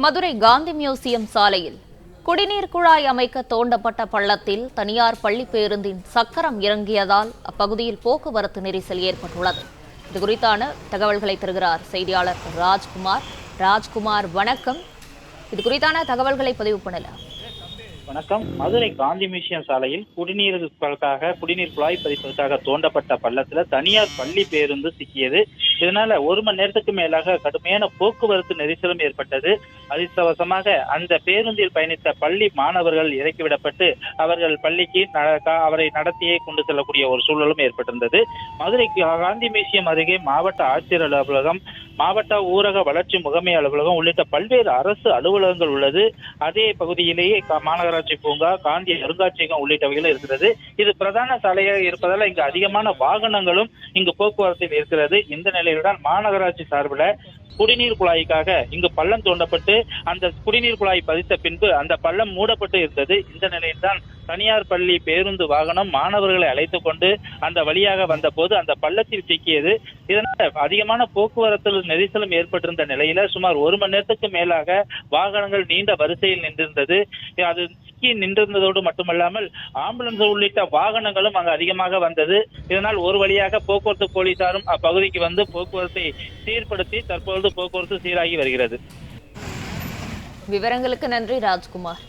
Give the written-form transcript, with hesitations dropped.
Madurai Gandhi museum சாலையில் குடிநீர் குழாய் அமைக்க தோண்டப்பட்ட பள்ளத்தில் தனியார் பள்ளி பேருந்தின் சக்கரம் இறங்கியதால் அப்பகுதியில் போக்குவரத்து நெரிசல் ஏற்பட்டுள்ளது. இதுகுறித்தான தகவல்களை தருகிறார் செய்தியாளர் ராஜ்குமார். வணக்கம். இதுகுறித்தான தகவல்களை பதிவு பண்ணலாம். வணக்கம். மதுரை காந்தி மியூசியம் சாலையில் குடிநீர் குழாய் பதிப்பதற்காக தோண்டப்பட்ட பள்ளத்துல தனியார் பள்ளி பேருந்து சிக்கியது. இதனால 1 மணி நேரத்துக்கு மேலாக கடுமையான போக்குவரத்து நெரிசலும் ஏற்பட்டது. அதிர்ஷ்டவசமாக அந்த பேருந்தில் பயணித்த பள்ளி மாணவர்கள் இறக்கிவிடப்பட்டு அவர்கள் பள்ளிக்கு அவரை நடத்தியே கொண்டு செல்லக்கூடிய ஒரு சூழலும் ஏற்பட்டிருந்தது. மதுரை காந்தி மியூசியம் அருகே மாவட்ட ஆட்சியர் அலுவலகம், மாவட்ட ஊரக வளர்ச்சி முகமை அலுவலகம் உள்ளிட்ட பல்வேறு அரசு அலுவலகங்கள் உள்ளது. அதே பகுதியிலேயே மாநகராட்சி பூங்கா, காந்தி அருங்காட்சியகம் உள்ளிட்டவைகளும் இருக்கிறது. இது பிரதான சாலையாக இருப்பதால் இங்கு அதிகமான வாகனங்களும் இங்கு போக்குவரத்தில் இருக்கிறது. இந்த நிலையில்தான் மாநகராட்சி சார்பில் குடிநீர் குழாய்க்காக இங்கு பள்ளம் தோண்டப்பட்டு அந்த குடிநீர் குழாய் பதித்த பின்பு அந்த பள்ளம் மூடப்பட்டு இருந்தது. இந்த நிலையில்தான் தனியார் பள்ளி பேருந்து வாகனம் மாணவர்களை அழைத்துக் கொண்டு அந்த வழியாக வந்த போது அந்த பள்ளத்தில் சிக்கியது. இதனால் அதிகமான போக்குவரத்து நெரிசலும் ஏற்பட்டிருந்த நிலையில சுமார் 1 மணி நேரத்துக்கு மேலாக வாகனங்கள் நீண்ட வரிசையில் நின்றிருந்தது. அது சிக்கி நின்றிருந்ததோடு மட்டுமல்லாமல் ஆம்புலன்ஸ் உள்ளிட்ட வாகனங்களும் அங்கு அதிகமாக வந்தது. இதனால் ஒரு வழியாக போக்குவரத்து போலீசாரும் அப்பகுதிக்கு வந்து போக்குவரத்தை சீர்படுத்தி தற்பொழுது போக்குவரத்து சீராகி வருகிறது. விவரங்களுக்கு நன்றி ராஜ்குமார்.